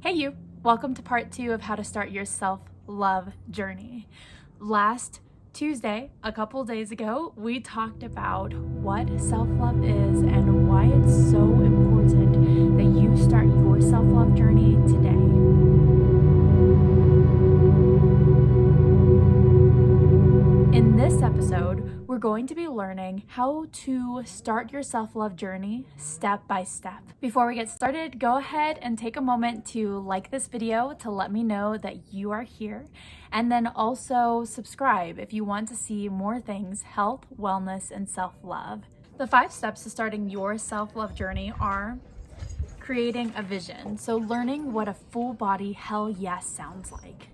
Hey you! Welcome to part 2 of how to start your self-love journey. Last Tuesday, a couple days ago, we talked about what self-love is and why it's so important that you start your self-love journey today. In this episode, we're going to be learning how to start your self-love journey step by step. Before we get started, go ahead and take a moment to like this video to let me know that you are here, and then also subscribe if you want to see more things health, wellness, and self-love. The 5 steps to starting your self-love journey are creating a vision, so learning what a full body hell yes sounds like.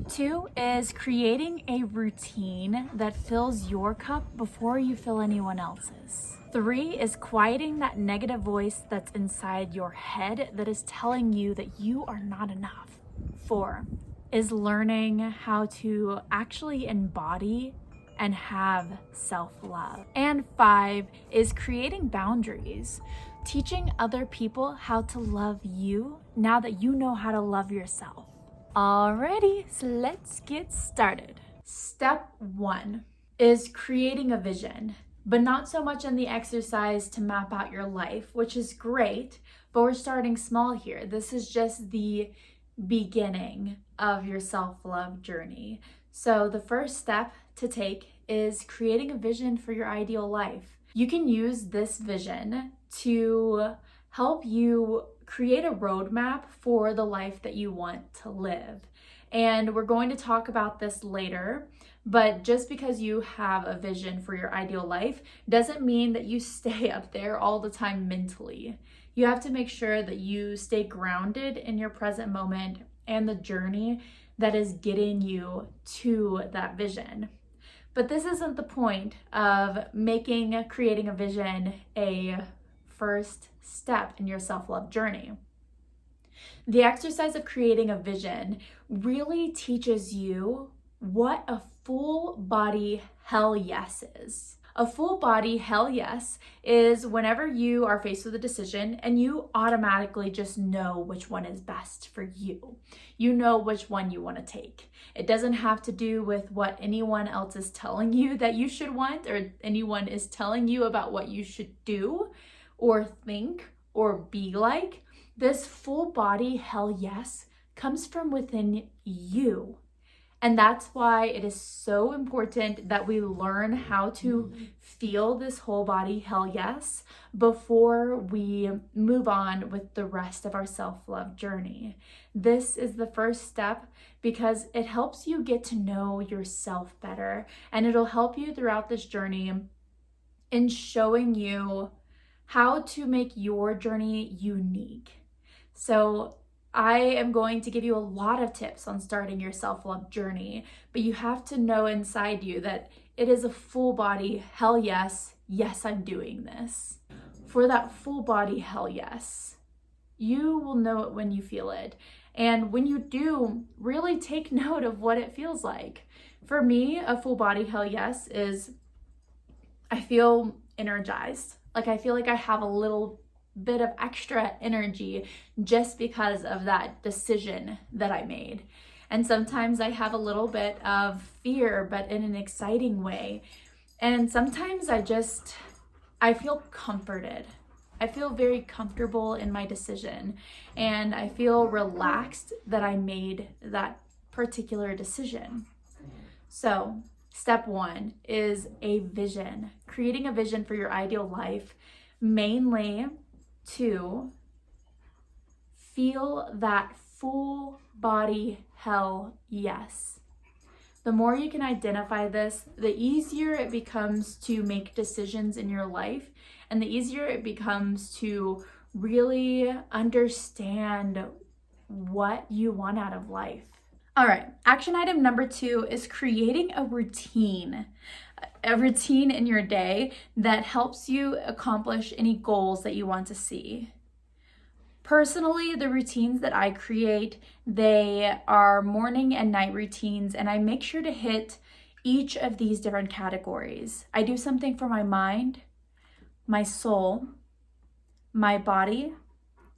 2 is creating a routine that fills your cup before you fill anyone else's. 3 is quieting that negative voice that's inside your head that is telling you that you are not enough. 4 is learning how to actually embody and have self-love. And 5 is creating boundaries, teaching other people how to love you now that you know how to love yourself. Alrighty, so let's get started. Step 1 is creating a vision, but not so much in the exercise to map out your life, which is great, but we're starting small here. This is just the beginning of your self-love journey. So the first step to take is creating a vision for your ideal life. You can use this vision to help you create a roadmap for the life that you want to live. And we're going to talk about this later, but just because you have a vision for your ideal life doesn't mean that you stay up there all the time mentally. You have to make sure that you stay grounded in your present moment and the journey that is getting you to that vision. But this isn't the point of creating a vision a first step in your self-love journey. The exercise of creating a vision really teaches you what a full body hell yes is. A full body hell yes is whenever you are faced with a decision and you automatically just know which one is best for you. You know which one you want to take. It doesn't have to do with what anyone else is telling you that you should want, or anyone is telling you about what you should do or think or be like. This full body hell yes comes from within you. And that's why it is so important that we learn how to feel this whole body hell yes before we move on with the rest of our self-love journey. This is the first step because it helps you get to know yourself better, and it'll help you throughout this journey in showing you how to make your journey unique. So I am going to give you a lot of tips on starting your self-love journey, but you have to know inside you that it is a full body hell yes, yes, I'm doing this. For that full body hell yes, you will know it when you feel it. And when you do, really take note of what it feels like. For me, a full body hell yes is I feel energized. Like I feel like I have a little bit of extra energy just because of that decision that I made. And sometimes I have a little bit of fear, but in an exciting way. And sometimes I feel comforted. I feel very comfortable in my decision, and I feel relaxed that I made that particular decision. So step 1 is a vision, creating a vision for your ideal life, mainly to feel that full body hell yes. The more you can identify this, the easier it becomes to make decisions in your life, and the easier it becomes to really understand what you want out of life. All right, action item number 2 is creating a routine in your day that helps you accomplish any goals that you want to see. Personally, the routines that I create, they are morning and night routines, and I make sure to hit each of these different categories. I do something for my mind, my soul, my body,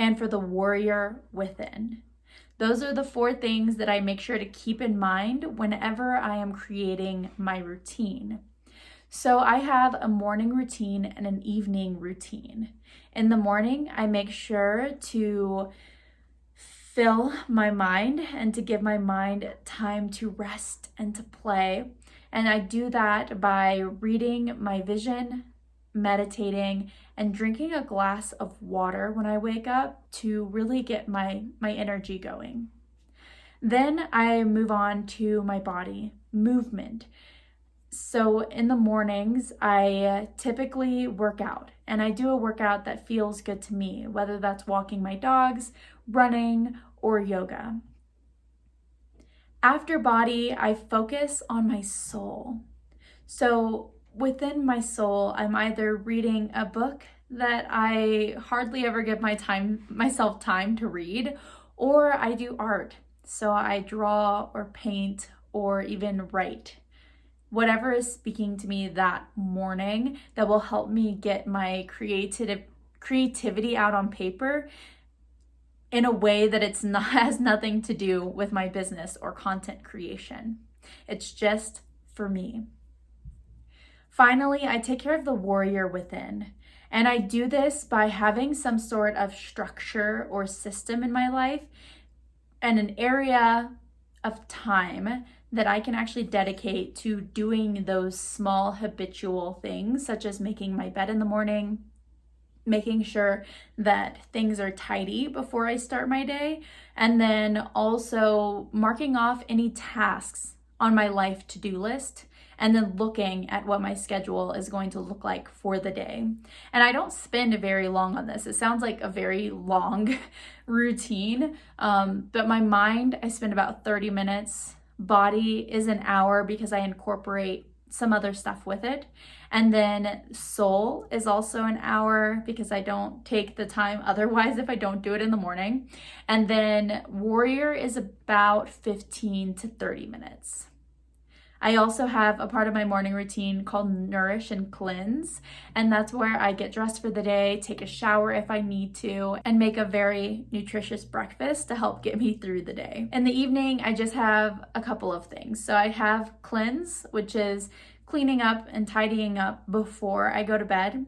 and for the warrior within. Those are the 4 things that I make sure to keep in mind whenever I am creating my routine. So I have a morning routine and an evening routine. In the morning, I make sure to fill my mind and to give my mind time to rest and to play. And I do that by reading my vision, meditating, and drinking a glass of water when I wake up to really get my energy going. Then I move on to my body movement. So in the mornings, I typically work out, and I do a workout that feels good to me, whether that's walking my dogs, running, or yoga. After body, I focus on my soul. So within my soul, I'm either reading a book that I hardly ever give myself time to read, or I do art. So I draw or paint or even write. Whatever is speaking to me that morning that will help me get my creativity out on paper in a way that has nothing to do with my business or content creation. It's just for me. Finally, I take care of the warrior within. And I do this by having some sort of structure or system in my life and an area of time that I can actually dedicate to doing those small habitual things, such as making my bed in the morning, making sure that things are tidy before I start my day, and then also marking off any tasks on my life to-do list, and then looking at what my schedule is going to look like for the day. And I don't spend very long on this. It sounds like a very long routine, but my mind, I spend about 30 minutes. Body is an hour because I incorporate some other stuff with it. And then soul is also an hour because I don't take the time otherwise if I don't do it in the morning. And then warrior is about 15 to 30 minutes. I also have a part of my morning routine called Nourish and Cleanse, and that's where I get dressed for the day, take a shower if I need to, and make a very nutritious breakfast to help get me through the day. In the evening, I just have a couple of things. So I have Cleanse, which is cleaning up and tidying up before I go to bed.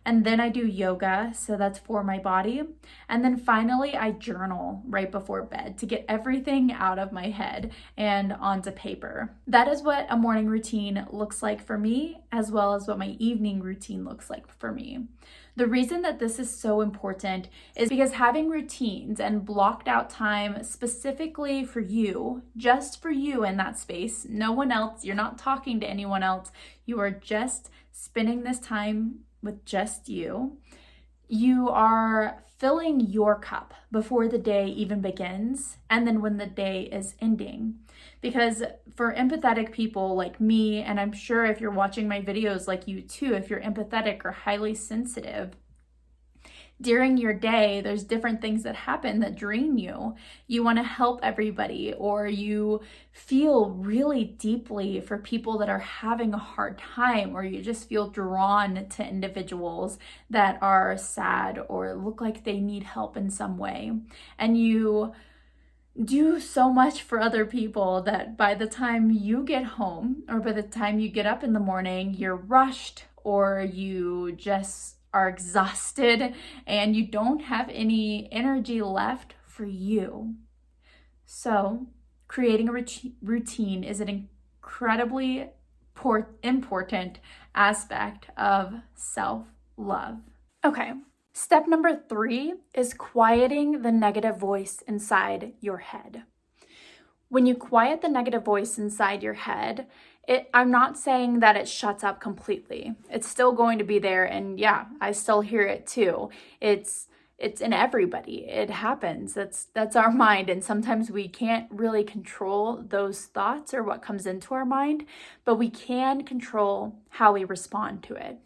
And then I do yoga, so that's for my body. And then finally, I journal right before bed to get everything out of my head and onto paper. That is what a morning routine looks like for me, as well as what my evening routine looks like for me. The reason that this is so important is because having routines and blocked out time specifically for you, just for you in that space, no one else, you're not talking to anyone else, you are just spending this time with just you. You are filling your cup before the day even begins, and then when the day is ending. Because for empathetic people like me, and I'm sure if you're watching my videos like you too, if you're empathetic or highly sensitive, during your day, there's different things that happen that drain you. You want to help everybody, or you feel really deeply for people that are having a hard time, or you just feel drawn to individuals that are sad or look like they need help in some way. And you do so much for other people that by the time you get home, or by the time you get up in the morning, you're rushed, or you just are exhausted and you don't have any energy left for you. So creating a routine is an incredibly important aspect of self-love. Okay, step number 3 is quieting the negative voice inside your head. When you quiet the negative voice inside your head, I'm not saying that it shuts up completely. It's still going to be there, and yeah, I still hear it too. It's in everybody. It happens. That's our mind, and sometimes we can't really control those thoughts or what comes into our mind, but we can control how we respond to it.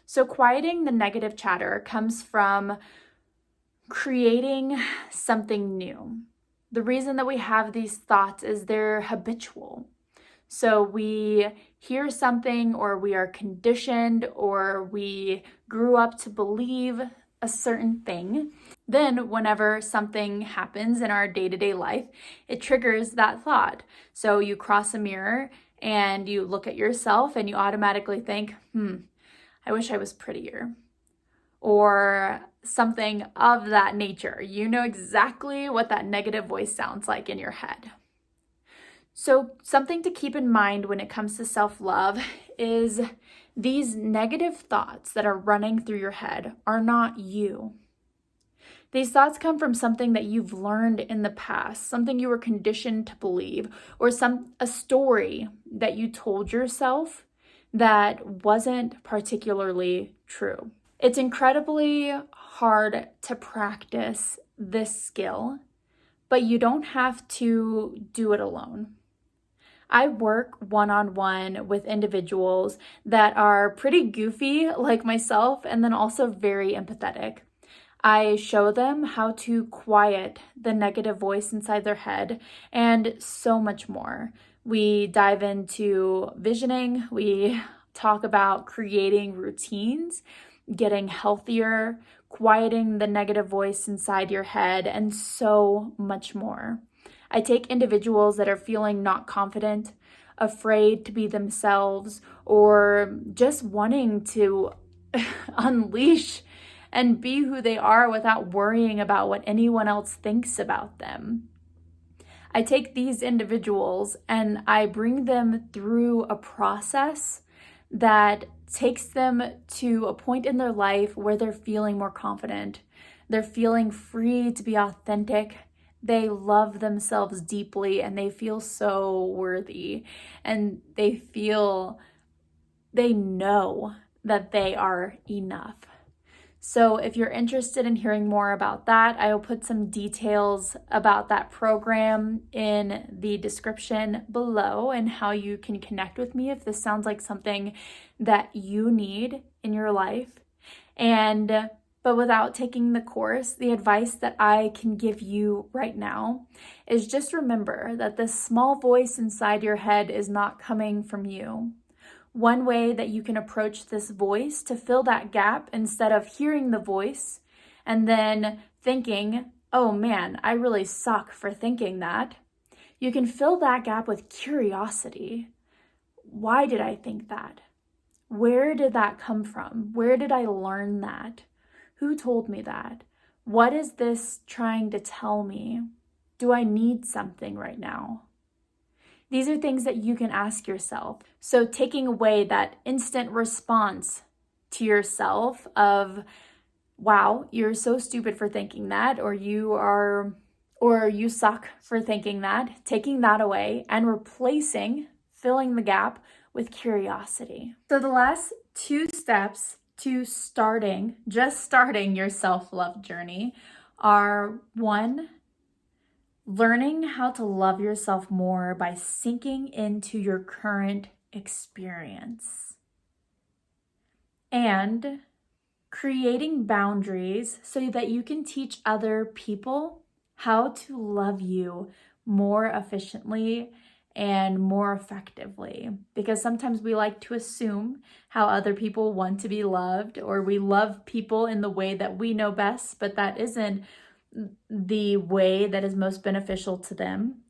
So quieting the negative chatter comes from creating something new. The reason that we have these thoughts is they're habitual. So we hear something, or we are conditioned, or we grew up to believe a certain thing Then whenever something happens in our day-to-day life, it triggers that thought. So you cross a mirror and you look at yourself and you automatically think, I wish I was prettier, or something of that nature. You know exactly what that negative voice sounds like in your head. So something to keep in mind when it comes to self-love is these negative thoughts that are running through your head are not you. These thoughts come from something that you've learned in the past, something you were conditioned to believe, or a story that you told yourself that wasn't particularly true. It's incredibly hard to practice this skill, but you don't have to do it alone. I work one-on-one with individuals that are pretty goofy like myself, and then also very empathetic. I show them how to quiet the negative voice inside their head and so much more. We dive into visioning, we talk about creating routines, getting healthier, quieting the negative voice inside your head, and so much more. I take individuals that are feeling not confident, afraid to be themselves, or just wanting to unleash and be who they are without worrying about what anyone else thinks about them. I take these individuals and I bring them through a process that takes them to a point in their life where they're feeling more confident. They're feeling free to be authentic. They love themselves deeply and they feel so worthy, and they know that they are enough. So if you're interested in hearing more about that, I will put some details about that program in the description below and how you can connect with me if this sounds like something that you need in your life. But without taking the course, the advice that I can give you right now is just remember that this small voice inside your head is not coming from you. One way that you can approach this voice to fill that gap, instead of hearing the voice and then thinking, oh man, I really suck for thinking that, you can fill that gap with curiosity. Why did I think that? Where did that come from? Where did I learn that? Who told me that? What is this trying to tell me? Do I need something right now? These are things that you can ask yourself. So taking away that instant response to yourself of, wow, you're so stupid for thinking that, or you suck for thinking that, taking that away and filling the gap with curiosity. So the last 2 steps to starting your self-love journey are: 1, learning how to love yourself more by sinking into your current experience, and creating boundaries so that you can teach other people how to love you more efficiently and more effectively. Because sometimes we like to assume how other people want to be loved, or we love people in the way that we know best, but that isn't the way that is most beneficial to them.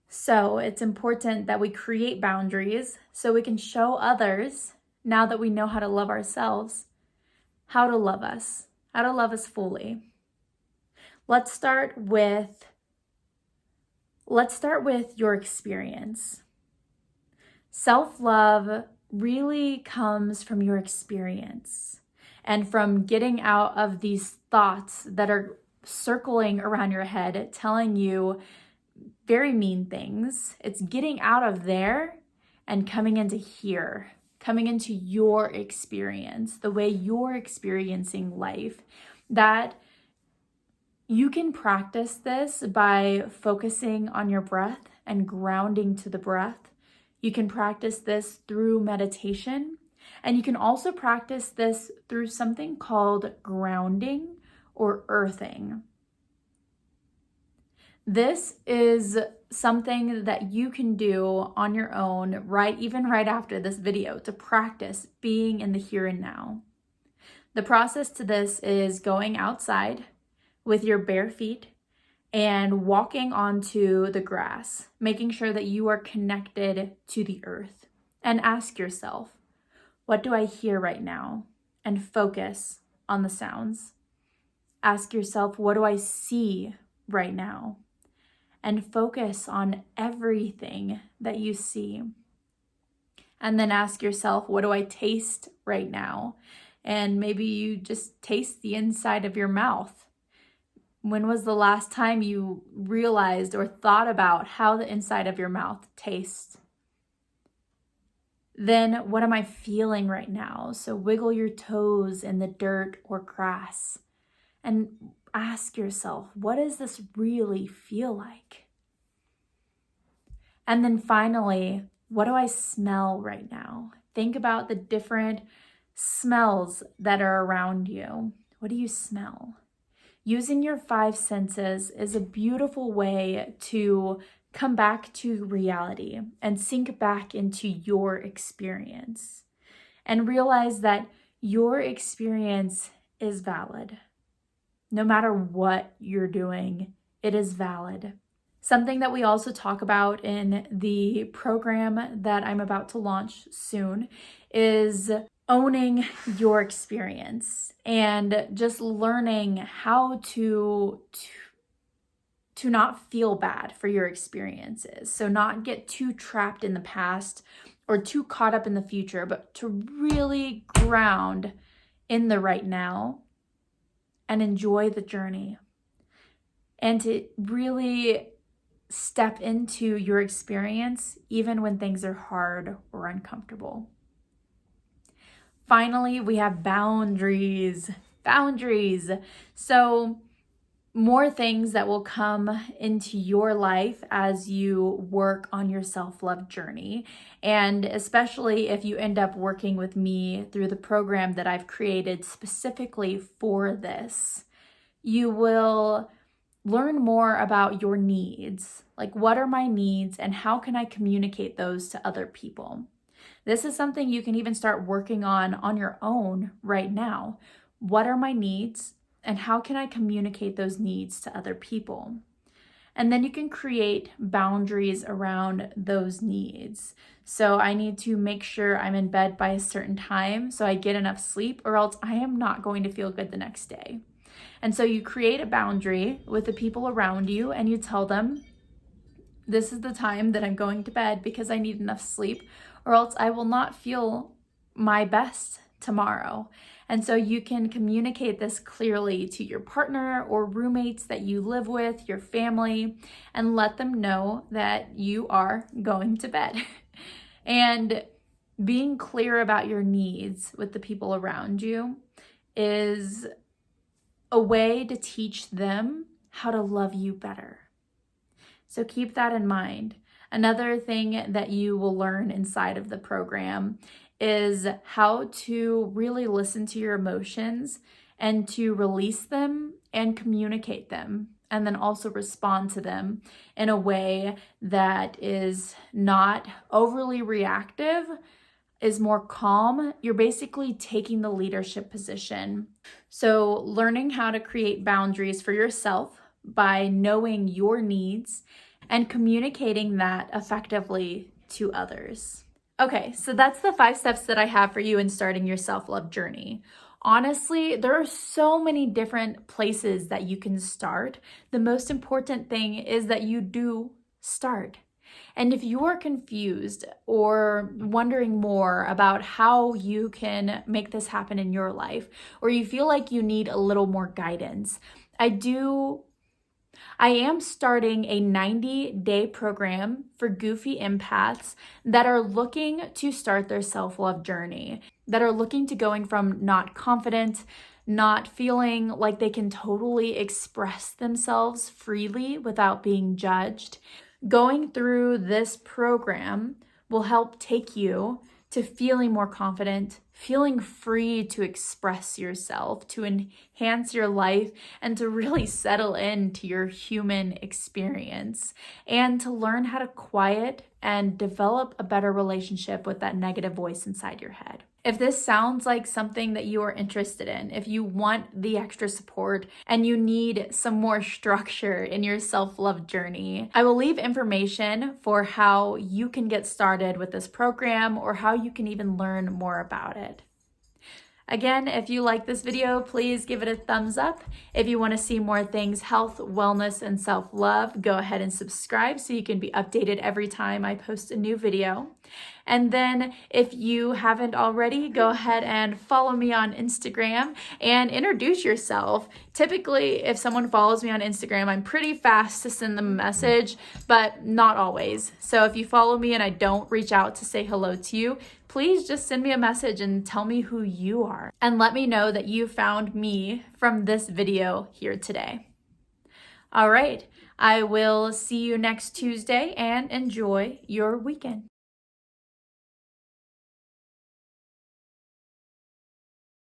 So it's important that we create boundaries so we can show others, now that we know how to love ourselves, how to love us fully. Let's start with your experience. Self-love really comes from your experience and from getting out of these thoughts that are circling around your head, telling you very mean things. It's getting out of there and coming into here, coming into your experience, the way you're experiencing life. That you can practice this by focusing on your breath and grounding to the breath. You can practice this through meditation, and you can also practice this through something called grounding or earthing. This is something that you can do on your own, even right after this video, to practice being in the here and now. The process to this is going outside with your bare feet and walking onto the grass, making sure that you are connected to the earth. And ask yourself, what do I hear right now? And focus on the sounds. Ask yourself, what do I see right now? And focus on everything that you see. And then ask yourself, what do I taste right now? And maybe you just taste the inside of your mouth. When was the last time you realized or thought about how the inside of your mouth tastes? Then what am I feeling right now? So wiggle your toes in the dirt or grass and ask yourself, what does this really feel like? And then finally, what do I smell right now? Think about the different smells that are around you. What do you smell? Using your 5 senses is a beautiful way to come back to reality and sink back into your experience and realize that your experience is valid. No matter what you're doing, it is valid. Something that we also talk about in the program that I'm about to launch soon is owning your experience and just learning how to not feel bad for your experiences. So not get too trapped in the past or too caught up in the future, but to really ground in the right now and enjoy the journey. And to really step into your experience even when things are hard or uncomfortable. Finally, we have boundaries. Boundaries. So more things that will come into your life as you work on your self-love journey. And especially if you end up working with me through the program that I've created specifically for this, you will learn more about your needs. Like, what are my needs and how can I communicate those to other people? This is something you can even start working on your own right now. What are my needs and how can I communicate those needs to other people? And then you can create boundaries around those needs. So I need to make sure I'm in bed by a certain time so I get enough sleep, or else I am not going to feel good the next day. And so you create a boundary with the people around you and you tell them, this is the time that I'm going to bed because I need enough sleep, or else I will not feel my best tomorrow. And so you can communicate this clearly to your partner or roommates that you live with, your family, and let them know that you are going to bed. And being clear about your needs with the people around you is a way to teach them how to love you better. So keep that in mind. Another thing that you will learn inside of the program is how to really listen to your emotions and to release them and communicate them, and then also respond to them in a way that is not overly reactive, is more calm. You're basically taking the leadership position. So learning how to create boundaries for yourself by knowing your needs and communicating that effectively to others. Okay, so that's the 5 steps that I have for you in starting your self-love journey. Honestly, there are so many different places that you can start. The most important thing is that you do start. And if you are confused or wondering more about how you can make this happen in your life, or you feel like you need a little more guidance, I am starting a 90-day program for goofy empaths that are looking to start their self-love journey, that are looking to going from not confident, not feeling like they can totally express themselves freely without being judged. Going through this program will help take you to feeling more confident, feeling free to express yourself, to enhance your life, and to really settle into your human experience, and to learn how to quiet and develop a better relationship with that negative voice inside your head. If this sounds like something that you are interested in, if you want the extra support and you need some more structure in your self-love journey, I will leave information for how you can get started with this program or how you can even learn more about it. Again, if you like this video, please give it a thumbs up. If you want to see more things health, wellness, and self-love, go ahead and subscribe so you can be updated every time I post a new video. And then if you haven't already, go ahead and follow me on Instagram and introduce yourself. Typically, if someone follows me on Instagram, I'm pretty fast to send them a message, but not always. So if you follow me and I don't reach out to say hello to you, please just send me a message and tell me who you are. And let me know that you found me from this video here today. All right, I will see you next Tuesday and enjoy your weekend.